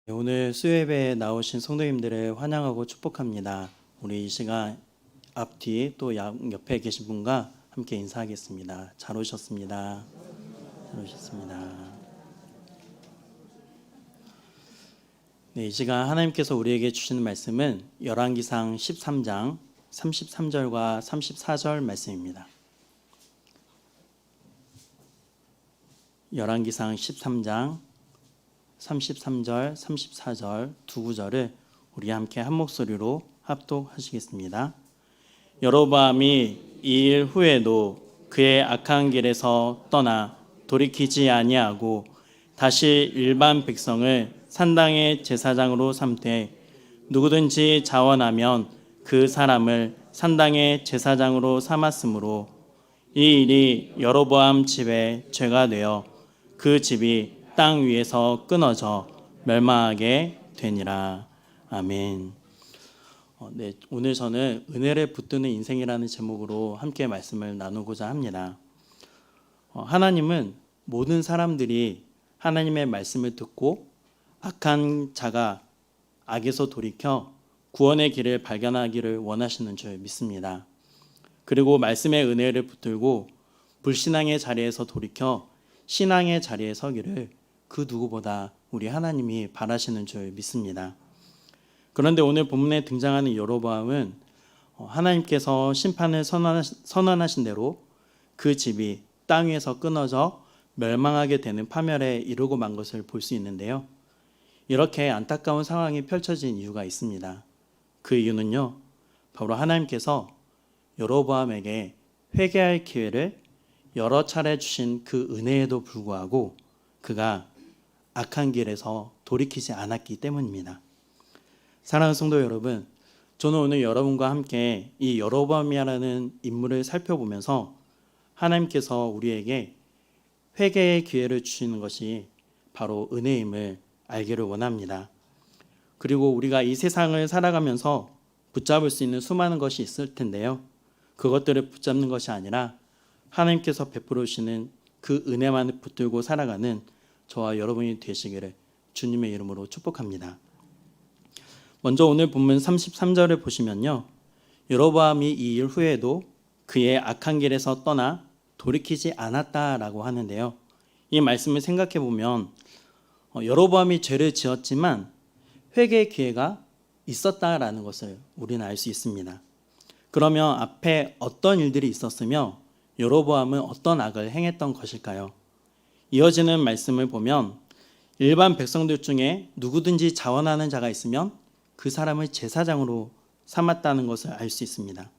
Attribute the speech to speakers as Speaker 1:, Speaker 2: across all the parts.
Speaker 1: 오늘 수요예배에 나오신 성도님들을 환영하고 축복합니다. 우리 이 시간 앞뒤 또 옆에 계신 분과 함께 인사하겠습니다. 잘 오셨습니다. 잘 오셨습니다. 네, 이 시간 하나님께서 우리에게 주시는 말씀은 열왕기상 13장 33절과 34절 말씀입니다. 열왕기상 13장 33절, 34절 두 구절을 우리 함께 한 목소리로 합독하시겠습니다. 여로보암이 이 일 후에도 그의 악한 길에서 떠나 돌이키지 아니하고 다시 일반 백성을 산당의 제사장으로 삼되 누구든지 자원하면 그 사람을 산당의 제사장으로 삼았으므로 이 일이 여로보암 집의 죄가 되어 그 집이 땅 위에서 끊어져 멸망하게 되니라. 아멘. 네, 오늘 저는 은혜를 붙드는 인생이라는 제목으로 함께 말씀을 나누고자 합니다. 하나님은 모든 사람들이 하나님의 말씀을 듣고 악한 자가 악에서 돌이켜 구원의 길을 발견하기를 원하시는 줄 믿습니다. 그리고 말씀의 은혜를 붙들고 불신앙의 자리에서 돌이켜 신앙의 자리에 서기를 그 누구보다 우리 하나님이 바라시는 줄 믿습니다. 그런데 오늘 본문에 등장하는 여로보암은 하나님께서 심판을 선언하신 대로 그 집이 땅 위에서 끊어져 멸망하게 되는 파멸에 이르고 만 것을 볼 수 있는데요. 이렇게 안타까운 상황이 펼쳐진 이유가 있습니다. 그 이유는요, 바로 하나님께서 여로보암에게 회개할 기회를 여러 차례 주신 그 은혜에도 불구하고 그가 악한 길에서 돌이키지 않았기 때문입니다. 사랑하는 성도 여러분, 저는 오늘 여러분과 함께 이 여로보암이라는 인물을 살펴보면서 하나님께서 우리에게 회개의 기회를 주시는 것이 바로 은혜임을 알기를 원합니다. 그리고 우리가 이 세상을 살아가면서 붙잡을 수 있는 수많은 것이 있을 텐데요. 그것들을 붙잡는 것이 아니라 하나님께서 베풀어 주시는 그 은혜만을 붙들고 살아가는 저와 여러분이 되시기를 주님의 이름으로 축복합니다. 먼저 오늘 본문 33절을 보시면요, 여로보암이 이 일 후에도 그의 악한 길에서 떠나 돌이키지 않았다라고 하는데요. 이 말씀을 생각해 보면 여로보암이 죄를 지었지만 회개의 기회가 있었다라는 것을 우리는 알 수 있습니다. 그러면 앞에 어떤 일들이 있었으며 여로보암은 어떤 악을 행했던 것일까요? 이어지는 말씀을 보면 일반 백성들 중에 누구든지 자원하는 자가 있으면 그 사람을 제사장으로 삼았다는 것을 알 수 있습니다.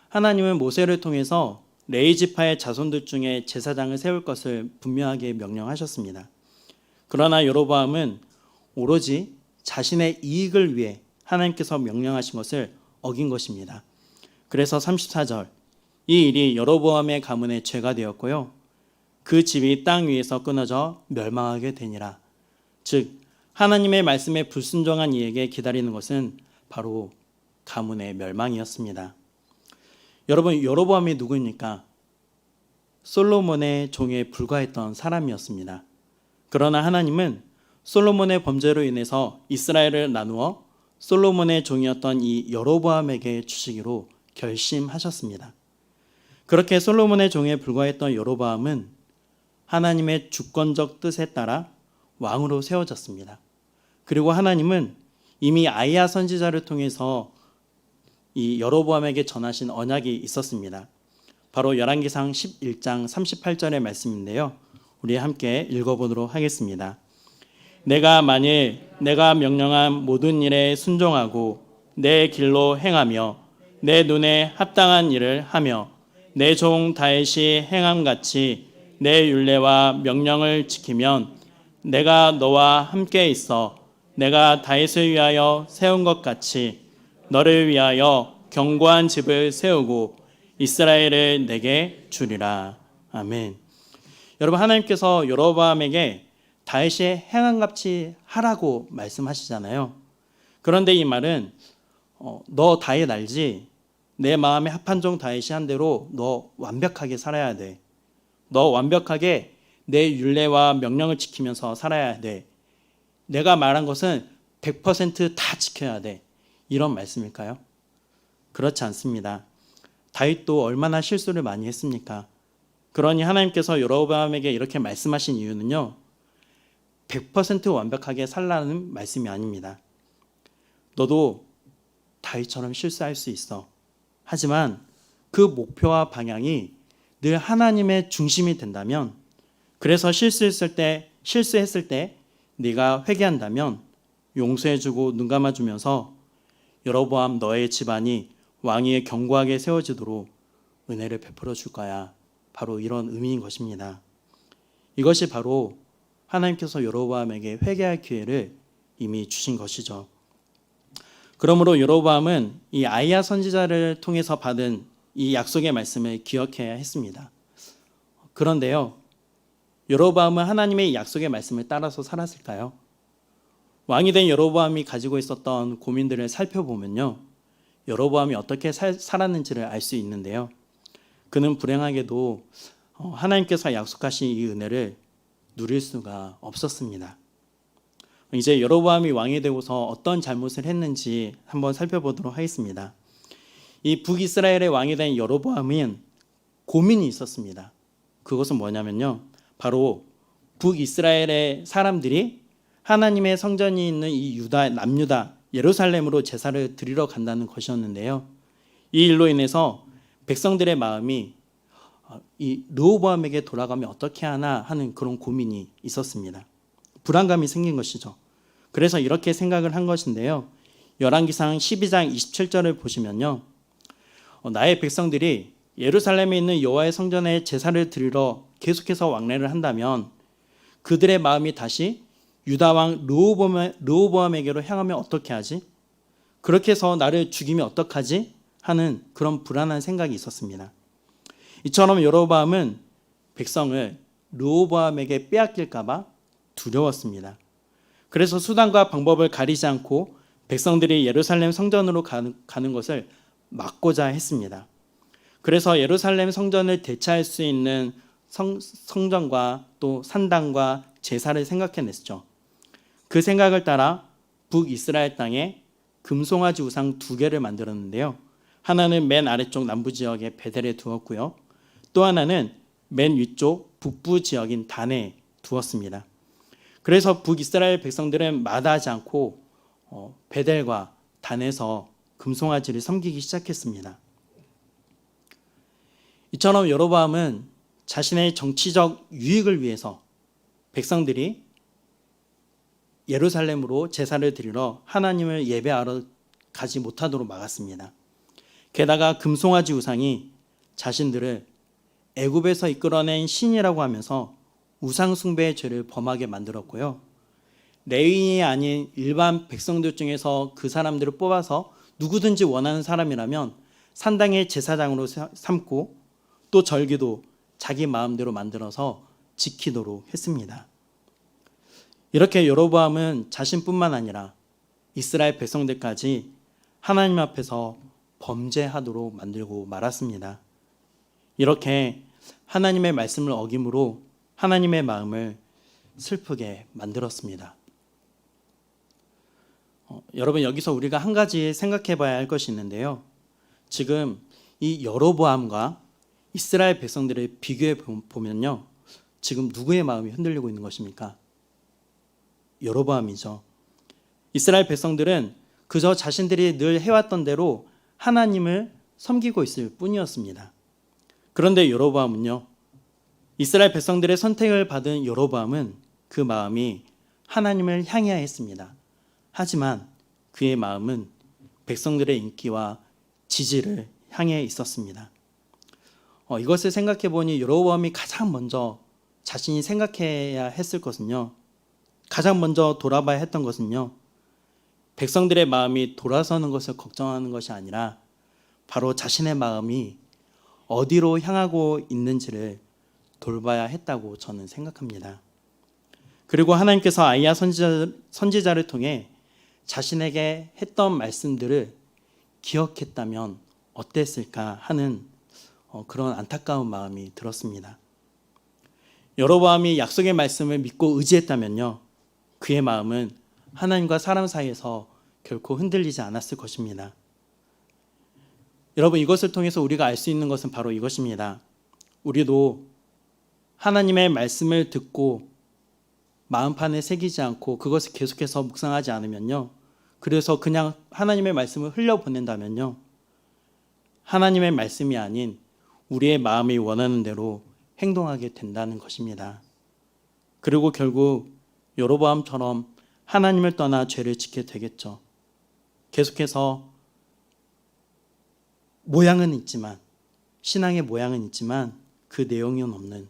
Speaker 1: 하나님은 모세를 통해서 레위 지파의 자손들 중에 제사장을 세울 것을 분명하게 명령하셨습니다. 그러나 여로보암은 오로지 자신의 이익을 위해 하나님께서 명령하신 것을 어긴 것입니다. 그래서 34절, 이 일이 여로보암의 가문의 죄가 되었고요, 그 집이 땅 위에서 끊어져 멸망하게 되니라. 즉 하나님의 말씀에 불순종한 이에게 기다리는 것은 바로 가문의 멸망이었습니다. 여러분, 여로보암이 누구입니까? 솔로몬의 종에 불과했던 사람이었습니다. 그러나 하나님은 솔로몬의 범죄로 인해서 이스라엘을 나누어 솔로몬의 종이었던 이 여로보암에게 주시기로 결심하셨습니다. 그렇게 솔로몬의 종에 불과했던 여로보암은 하나님의 주권적 뜻에 따라 왕으로 세워졌습니다. 그리고 하나님은 이미 아이야 선지자를 통해서 이 여로보암에게 전하신 언약이 있었습니다. 바로 열왕기상 11장 38절의 말씀인데요. 우리 함께 읽어보도록 하겠습니다. 내가 만일 내가 명령한 모든 일에 순종하고 내 길로 행하며 내 눈에 합당한 일을 하며 내 종 다윗이 행함같이 내 율례와 명령을 지키면 내가 너와 함께 있어 내가 다윗을 위하여 세운 것 같이 너를 위하여 견고한 집을 세우고 이스라엘을 내게 주리라. 아멘. 여러분, 하나님께서 여로보암에게 다윗이 행함같이 하라고 말씀하시잖아요. 그런데 이 말은 너 다윗 알지? 내 마음에 합한 종 다윗이 한 대로 너 완벽하게 살아야 돼. 너 완벽하게 내 율례와 명령을 지키면서 살아야 돼. 내가 말한 것은 100%다 지켜야 돼. 이런 말씀일까요? 그렇지 않습니다. 다윗도 얼마나 실수를 많이 했습니까? 그러니 하나님께서 여로보암에게 이렇게 말씀하신 이유는요, 100% 완벽하게 살라는 말씀이 아닙니다. 너도 다윗처럼 실수할 수 있어. 하지만 그 목표와 방향이 늘 하나님의 중심이 된다면, 그래서 실수했을 때 네가 회개한다면 용서해주고 눈 감아주면서 여로보암 너의 집안이 왕위에 견고하게 세워지도록 은혜를 베풀어 줄 거야. 바로 이런 의미인 것입니다. 이것이 바로 하나님께서 여로보암에게 회개할 기회를 이미 주신 것이죠. 그러므로 여로보암은 이 아이야 선지자를 통해서 받은 이 약속의 말씀을 기억해야 했습니다. 그런데요, 여로보암은 하나님의 약속의 말씀을 따라서 살았을까요? 왕이 된 여로보암이 가지고 있었던 고민들을 살펴보면요, 여로보암이 어떻게 살았는지를 알 수 있는데요, 그는 불행하게도 하나님께서 약속하신 이 은혜를 누릴 수가 없었습니다. 이제 여로보암이 왕이 되고서 어떤 잘못을 했는지 한번 살펴보도록 하겠습니다. 이 북이스라엘의 왕이 된 여로보암은 고민이 있었습니다. 그것은 뭐냐면요, 바로 북이스라엘의 사람들이 하나님의 성전이 있는 이 남유다 예루살렘으로 제사를 드리러 간다는 것이었는데요, 이 일로 인해서 백성들의 마음이 이 르호보암에게 돌아가면 어떻게 하나 하는 그런 고민이 있었습니다. 불안감이 생긴 것이죠. 그래서 이렇게 생각을 한 것인데요, 열왕기상 12장 27절을 보시면요, 나의 백성들이 예루살렘에 있는 여호와의 성전에 제사를 드리러 계속해서 왕래를 한다면 그들의 마음이 다시 유다 왕 르호보암에게로 향하면 어떻게 하지? 그렇게 해서 나를 죽이면 어떡하지? 하는 그런 불안한 생각이 있었습니다. 이처럼 여로보암은 백성을 르호보암에게 빼앗길까 봐 두려웠습니다. 그래서 수단과 방법을 가리지 않고 백성들이 예루살렘 성전으로 가는 것을 막고자 했습니다. 그래서 예루살렘 성전을 대체할 수 있는 성전과 또 산당과 제사를 생각해냈죠. 그 생각을 따라 북이스라엘 땅에 금송아지 우상 2개를 만들었는데요, 하나는 맨 아래쪽 남부 지역에 베델에 두었고요, 또 하나는 맨 위쪽 북부 지역인 단에 두었습니다. 그래서 북이스라엘 백성들은 마다하지 않고 베델과 단에서 금송아지를 섬기기 시작했습니다. 이처럼 여로보암은 자신의 정치적 유익을 위해서 백성들이 예루살렘으로 제사를 드리러 하나님을 예배하러 가지 못하도록 막았습니다. 게다가 금송아지 우상이 자신들을 애굽에서 이끌어낸 신이라고 하면서 우상 숭배의 죄를 범하게 만들었고요, 레위인이 아닌 일반 백성들 중에서 그 사람들을 뽑아서 누구든지 원하는 사람이라면 산당의 제사장으로 삼고 또 절기도 자기 마음대로 만들어서 지키도록 했습니다. 이렇게 여로보암은 자신뿐만 아니라 이스라엘 백성들까지 하나님 앞에서 범죄하도록 만들고 말았습니다. 이렇게 하나님의 말씀을 어김으로 하나님의 마음을 슬프게 만들었습니다. 여러분, 여기서 우리가 한 가지 생각해 봐야 할 것이 있는데요, 지금 이 여로보암과 이스라엘 백성들을 비교해 보면요, 지금 누구의 마음이 흔들리고 있는 것입니까? 여로보암이죠. 이스라엘 백성들은 그저 자신들이 늘 해왔던 대로 하나님을 섬기고 있을 뿐이었습니다. 그런데 여로보암은요, 이스라엘 백성들의 선택을 받은 여로보암은 그 마음이 하나님을 향해야 했습니다. 하지만 그의 마음은 백성들의 인기와 지지를 향해 있었습니다. 이것을 생각해 보니 여로보암이 가장 먼저 자신이 생각해야 했을 것은요, 가장 먼저 돌아봐야 했던 것은요, 백성들의 마음이 돌아서는 것을 걱정하는 것이 아니라 바로 자신의 마음이 어디로 향하고 있는지를 돌봐야 했다고 저는 생각합니다. 그리고 하나님께서 아이야 선지자를 통해 자신에게 했던 말씀들을 기억했다면 어땠을까 하는 그런 안타까운 마음이 들었습니다. 여로보암이 약속의 말씀을 믿고 의지했다면요, 그의 마음은 하나님과 사람 사이에서 결코 흔들리지 않았을 것입니다. 여러분, 이것을 통해서 우리가 알 수 있는 것은 바로 이것입니다. 우리도 하나님의 말씀을 듣고 마음판에 새기지 않고 그것을 계속해서 묵상하지 않으면요, 그래서 그냥 하나님의 말씀을 흘려보낸다면요, 하나님의 말씀이 아닌 우리의 마음이 원하는 대로 행동하게 된다는 것입니다. 그리고 결국 여로보암처럼 하나님을 떠나 죄를 짓게 되겠죠. 계속해서 모양은 있지만, 신앙의 모양은 있지만 그 내용은 없는,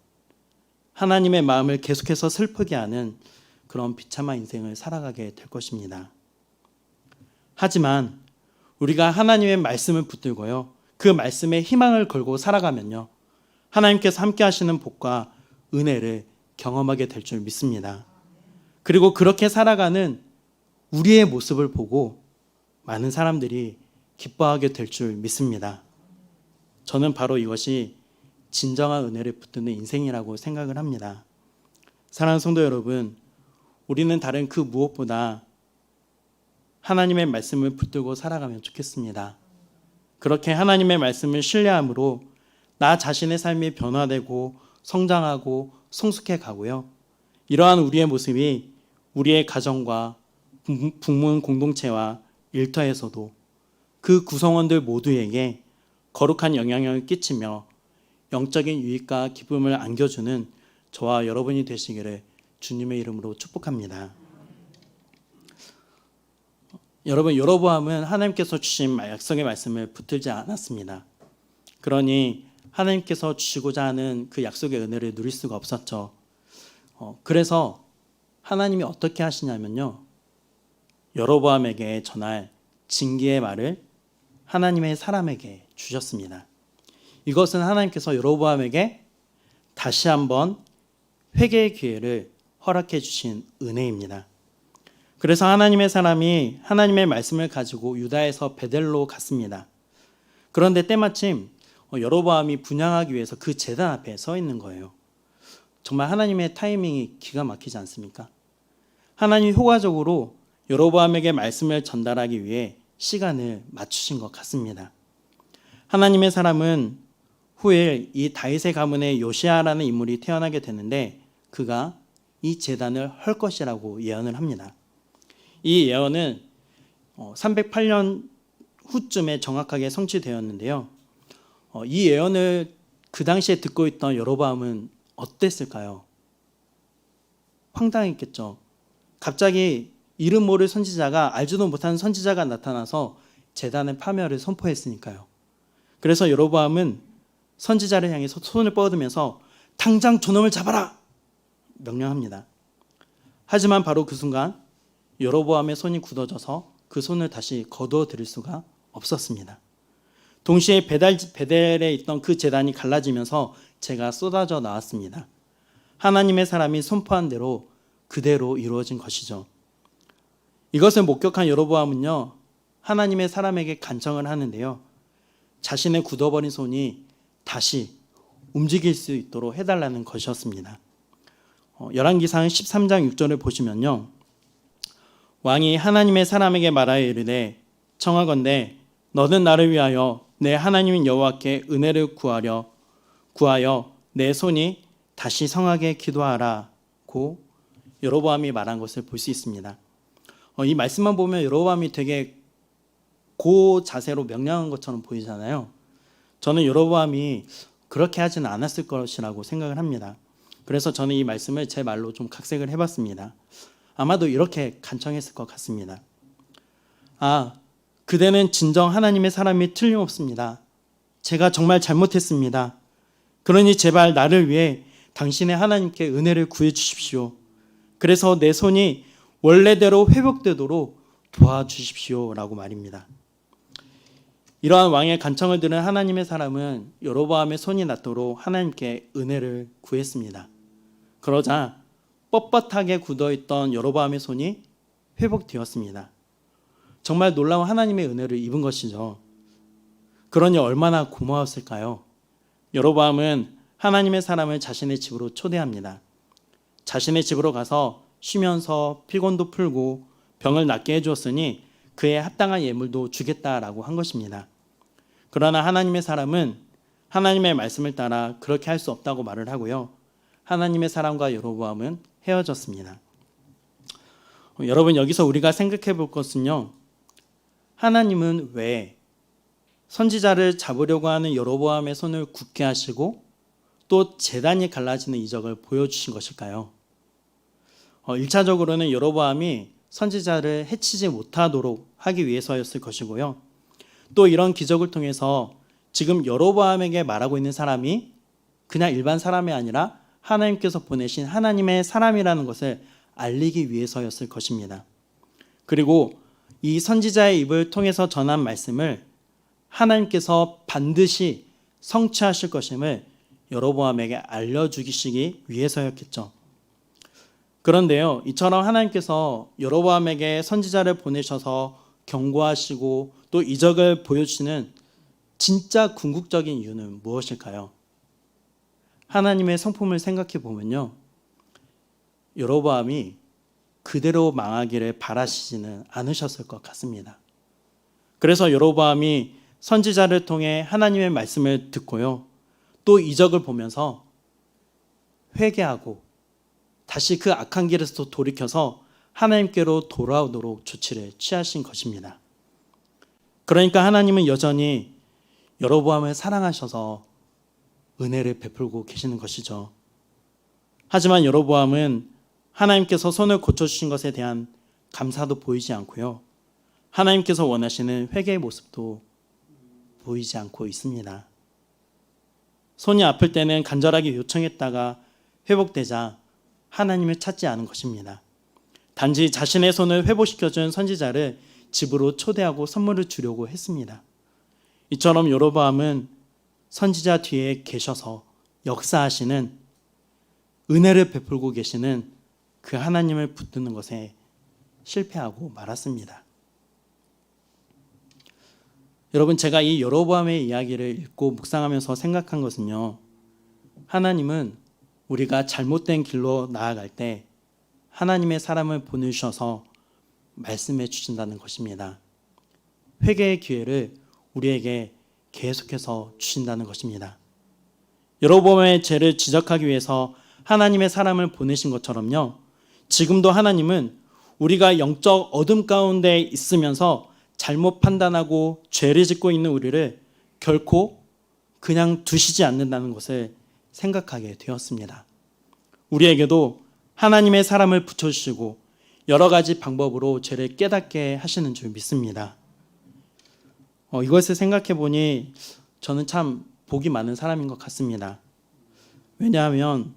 Speaker 1: 하나님의 마음을 계속해서 슬프게 하는 그런 비참한 인생을 살아가게 될 것입니다. 하지만 우리가 하나님의 말씀을 붙들고요, 그 말씀에 희망을 걸고 살아가면요, 하나님께서 함께 하시는 복과 은혜를 경험하게 될 줄 믿습니다. 그리고 그렇게 살아가는 우리의 모습을 보고 많은 사람들이 기뻐하게 될 줄 믿습니다. 저는 바로 이것이 진정한 은혜를 붙드는 인생이라고 생각을 합니다. 사랑하는 성도 여러분, 우리는 다른 그 무엇보다 하나님의 말씀을 붙들고 살아가면 좋겠습니다. 그렇게 하나님의 말씀을 신뢰함으로 나 자신의 삶이 변화되고 성장하고 성숙해 가고요, 이러한 우리의 모습이 우리의 가정과 부문 공동체와 일터에서도 그 구성원들 모두에게 거룩한 영향력을 끼치며 영적인 유익과 기쁨을 안겨주는 저와 여러분이 되시기를 주님의 이름으로 축복합니다. 여러분, 여로보암은 하나님께서 주신 약속의 말씀을 붙들지 않았습니다. 그러니 하나님께서 주시고자 하는 그 약속의 은혜를 누릴 수가 없었죠. 그래서 하나님이 어떻게 하시냐면요, 여로보암에게 전할 징계의 말을 하나님의 사람에게 주셨습니다. 이것은 하나님께서 여로보암에게 다시 한번 회개의 기회를 허락해 주신 은혜입니다. 그래서 하나님의 사람이 하나님의 말씀을 가지고 유다에서 베델로 갔습니다. 그런데 때마침 여로보암이 분향하기 위해서 그 제단 앞에 서 있는 거예요. 정말 하나님의 타이밍이 기가 막히지 않습니까? 하나님이 효과적으로 여로보암에게 말씀을 전달하기 위해 시간을 맞추신 것 같습니다. 하나님의 사람은 후에 이 다윗의 가문의 요시아라는 인물이 태어나게 되는데, 그가 이 제단을 헐 것이라고 예언을 합니다. 이 예언은 308년 후쯤에 정확하게 성취되었는데요, 이 예언을 그 당시에 듣고 있던 여로보암은 어땠을까요? 황당했겠죠. 갑자기 이름 모를 선지자가, 알지도 못하는 선지자가 나타나서 제단의 파멸을 선포했으니까요. 그래서 여로보암은 선지자를 향해서 손을 뻗으면서 당장 저놈을 잡아라! 명령합니다. 하지만 바로 그 순간 여로보암의 손이 굳어져서 그 손을 다시 거두어 들일 수가 없었습니다. 동시에 베델에 있던 그 제단이 갈라지면서 재가 쏟아져 나왔습니다. 하나님의 사람이 선포한 대로 그대로 이루어진 것이죠. 이것을 목격한 여로보암은요, 하나님의 사람에게 간청을 하는데요, 자신의 굳어버린 손이 다시 움직일 수 있도록 해달라는 것이었습니다. 열왕기상 13장 6절을 보시면요, 왕이 하나님의 사람에게 말하여 이르되 청하건대 너는 나를 위하여 내 하나님 여호와께 은혜를 구하여 내 손이 다시 성하게 기도하라고 여로보암이 말한 것을 볼 수 있습니다. 이 말씀만 보면 여로보암이 되게 고 자세로 명령한 것처럼 보이잖아요. 저는 여로보암이 그렇게 하지는 않았을 것이라고 생각을 합니다. 그래서 저는 이 말씀을 제 말로 좀 각색을 해봤습니다. 아마도 이렇게 간청했을 것 같습니다. 그대는 진정 하나님의 사람이 틀림없습니다. 제가 정말 잘못했습니다. 그러니 제발 나를 위해 당신의 하나님께 은혜를 구해 주십시오. 그래서 내 손이 원래대로 회복되도록 도와주십시오 라고 말입니다. 이러한 왕의 간청을 들은 하나님의 사람은 여로보암의 손이 낫도록 하나님께 은혜를 구했습니다. 그러자 뻣뻣하게 굳어있던 여로보암의 손이 회복되었습니다. 정말 놀라운 하나님의 은혜를 입은 것이죠. 그러니 얼마나 고마웠을까요? 여로보암은 하나님의 사람을 자신의 집으로 초대합니다. 자신의 집으로 가서 쉬면서 피곤도 풀고 병을 낫게 해주었으니 그에 합당한 예물도 주겠다라고 한 것입니다. 그러나 하나님의 사람은 하나님의 말씀을 따라 그렇게 할 수 없다고 말을 하고요. 하나님의 사람과 여로보암은 헤어졌습니다. 여러분, 여기서 우리가 생각해 볼 것은요, 하나님은 왜 선지자를 잡으려고 하는 여로보암의 손을 굳게 하시고 또 제단이 갈라지는 이적을 보여주신 것일까요? 1차적으로는 여로보암이 선지자를 해치지 못하도록 하기 위해서였을 것이고요. 또 이런 기적을 통해서 지금 여로보암에게 말하고 있는 사람이 그냥 일반 사람이 아니라 하나님께서 보내신 하나님의 사람이라는 것을 알리기 위해서였을 것입니다. 그리고 이 선지자의 입을 통해서 전한 말씀을 하나님께서 반드시 성취하실 것임을 여로보암에게 알려주시기 위해서였겠죠. 그런데요, 이처럼 하나님께서 여로보암에게 선지자를 보내셔서 경고하시고 또 이적을 보여주시는 진짜 궁극적인 이유는 무엇일까요? 하나님의 성품을 생각해 보면요, 여로보암이 그대로 망하기를 바라시지는 않으셨을 것 같습니다. 그래서 여로보암이 선지자를 통해 하나님의 말씀을 듣고요, 또 이적을 보면서 회개하고 다시 그 악한 길에서 돌이켜서 하나님께로 돌아오도록 조치를 취하신 것입니다. 그러니까 하나님은 여전히 여로보암을 사랑하셔서 은혜를 베풀고 계시는 것이죠. 하지만 여로보암은 하나님께서 손을 고쳐주신 것에 대한 감사도 보이지 않고요, 하나님께서 원하시는 회개의 모습도 보이지 않고 있습니다. 손이 아플 때는 간절하게 요청했다가 회복되자 하나님을 찾지 않은 것입니다. 단지 자신의 손을 회복시켜준 선지자를 집으로 초대하고 선물을 주려고 했습니다. 이처럼 여로보암은 선지자 뒤에 계셔서 역사하시는, 은혜를 베풀고 계시는 그 하나님을 붙드는 것에 실패하고 말았습니다. 여러분, 제가 이 여로보암의 이야기를 읽고 묵상하면서 생각한 것은요, 하나님은 우리가 잘못된 길로 나아갈 때 하나님의 사람을 보내주셔서 말씀해 주신다는 것입니다. 회개의 기회를 우리에게 계속해서 주신다는 것입니다. 여로보암의 죄를 지적하기 위해서 하나님의 사람을 보내신 것처럼요, 지금도 하나님은 우리가 영적 어둠 가운데 있으면서 잘못 판단하고 죄를 짓고 있는 우리를 결코 그냥 두시지 않는다는 것을 생각하게 되었습니다. 우리에게도 하나님의 사람을 붙여주시고 여러 가지 방법으로 죄를 깨닫게 하시는 줄 믿습니다. 이것을 생각해 보니 저는 참 복이 많은 사람인 것 같습니다. 왜냐하면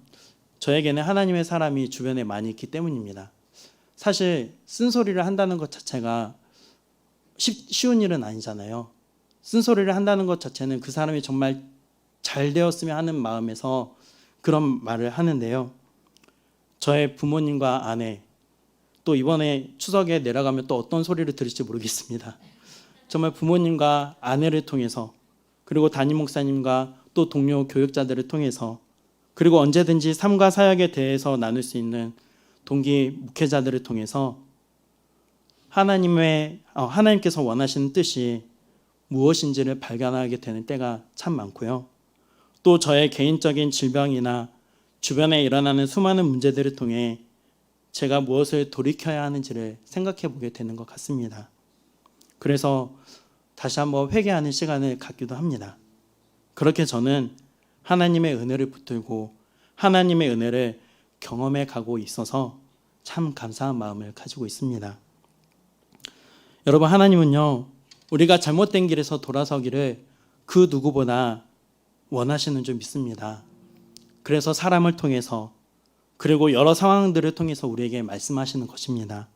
Speaker 1: 저에게는 하나님의 사람이 주변에 많이 있기 때문입니다. 사실 쓴소리를 한다는 것 자체가 쉬운 일은 아니잖아요. 쓴소리를 한다는 것 자체는 그 사람이 정말 잘 되었으면 하는 마음에서 그런 말을 하는데요. 저의 부모님과 아내, 또 이번에 추석에 내려가면 또 어떤 소리를 들을지 모르겠습니다. 정말 부모님과 아내를 통해서, 그리고 담임 목사님과 또 동료 교육자들을 통해서, 그리고 언제든지 삶과 사역에 대해서 나눌 수 있는 동기 목회자들을 통해서 하나님께서 원하시는 뜻이 무엇인지를 발견하게 되는 때가 참 많고요. 또 저의 개인적인 질병이나 주변에 일어나는 수많은 문제들을 통해 제가 무엇을 돌이켜야 하는지를 생각해 보게 되는 것 같습니다. 그래서 다시 한번 회개하는 시간을 갖기도 합니다. 그렇게 저는 하나님의 은혜를 붙들고 하나님의 은혜를 경험해 가고 있어서 참 감사한 마음을 가지고 있습니다. 여러분, 하나님은요, 우리가 잘못된 길에서 돌아서기를 그 누구보다 원하시는 줄 믿습니다. 그래서 사람을 통해서, 그리고 여러 상황들을 통해서 우리에게 말씀하시는 것입니다.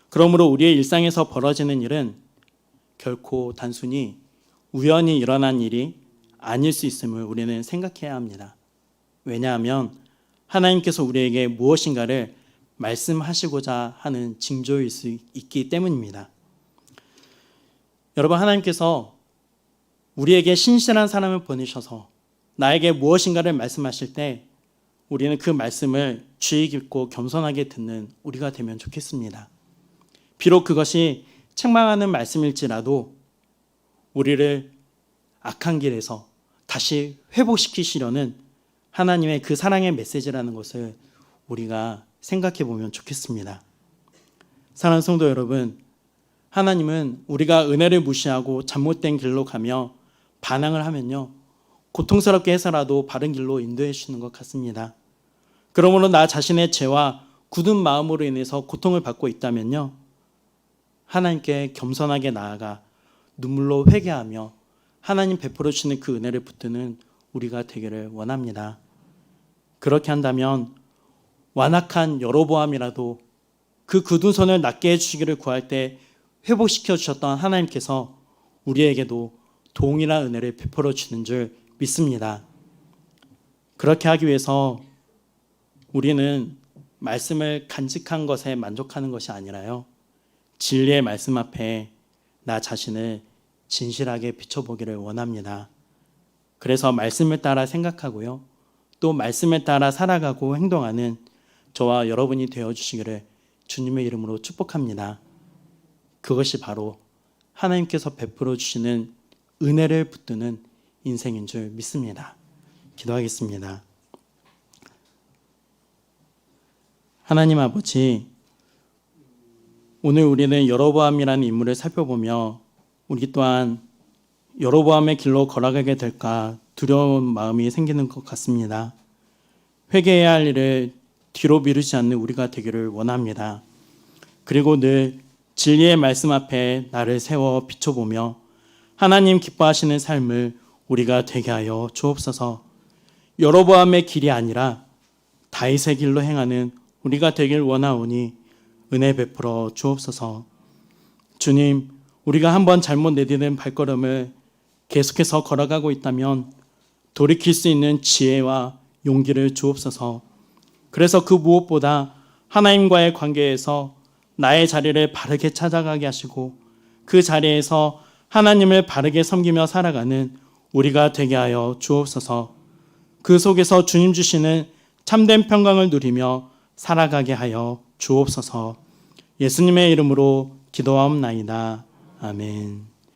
Speaker 1: 그러므로 우리의 일상에서 벌어지는 일은 결코 단순히 우연히 일어난 일이 아닐 수 있음을 우리는 생각해야 합니다. 왜냐하면 하나님께서 우리에게 무엇인가를 말씀하시고자 하는 징조일 수 있기 때문입니다. 여러분, 하나님께서 우리에게 신실한 사람을 보내셔서 나에게 무엇인가를 말씀하실 때 우리는 그 말씀을 주의 깊고 겸손하게 듣는 우리가 되면 좋겠습니다. 비록 그것이 책망하는 말씀일지라도 우리를 악한 길에서 다시 회복시키시려는 하나님의 그 사랑의 메시지라는 것을 우리가 생각해 보면 좋겠습니다. 사랑하는 성도 여러분, 하나님은 우리가 은혜를 무시하고 잘못된 길로 가며 반항을 하면요, 고통스럽게 해서라도 바른 길로 인도해 주시는 것 같습니다. 그러므로 나 자신의 죄와 굳은 마음으로 인해서 고통을 받고 있다면요, 하나님께 겸손하게 나아가 눈물로 회개하며 하나님 베풀어 주시는 그 은혜를 붙드는 우리가 되기를 원합니다. 그렇게 한다면 완악한 여로보암이라도 그 굳은 손을 낫게 해주시기를 구할 때 회복시켜 주셨던 하나님께서 우리에게도 동일한 은혜를 베풀어 주는 줄 믿습니다. 그렇게 하기 위해서 우리는 말씀을 간직한 것에 만족하는 것이 아니라요, 진리의 말씀 앞에 나 자신을 진실하게 비춰보기를 원합니다. 그래서 말씀을 따라 생각하고요, 또 말씀에 따라 살아가고 행동하는 저와 여러분이 되어주시기를 주님의 이름으로 축복합니다. 그것이 바로 하나님께서 베풀어 주시는 은혜를 붙드는 인생인 줄 믿습니다. 기도하겠습니다. 하나님 아버지, 오늘 우리는 여로보암이라는 인물을 살펴보며 우리 또한 여로보암의 길로 걸어가게 될까 두려운 마음이 생기는 것 같습니다. 회개해야 할 일을 뒤로 미루지 않는 우리가 되기를 원합니다. 그리고 늘 진리의 말씀 앞에 나를 세워 비춰보며 하나님 기뻐하시는 삶을 우리가 되게 하여 주옵소서. 여로보암의 길이 아니라 다윗의 길로 행하는 우리가 되길 원하오니 은혜 베풀어 주옵소서. 주님, 우리가 한번 잘못 내디딘 발걸음을 계속해서 걸어가고 있다면 돌이킬 수 있는 지혜와 용기를 주옵소서. 그래서 그 무엇보다 하나님과의 관계에서 나의 자리를 바르게 찾아가게 하시고 그 자리에서 하나님을 바르게 섬기며 살아가는 우리가 되게 하여 주옵소서. 그 속에서 주님 주시는 참된 평강을 누리며 살아가게 하여 주옵소서. 예수님의 이름으로 기도하옵나이다. 아멘.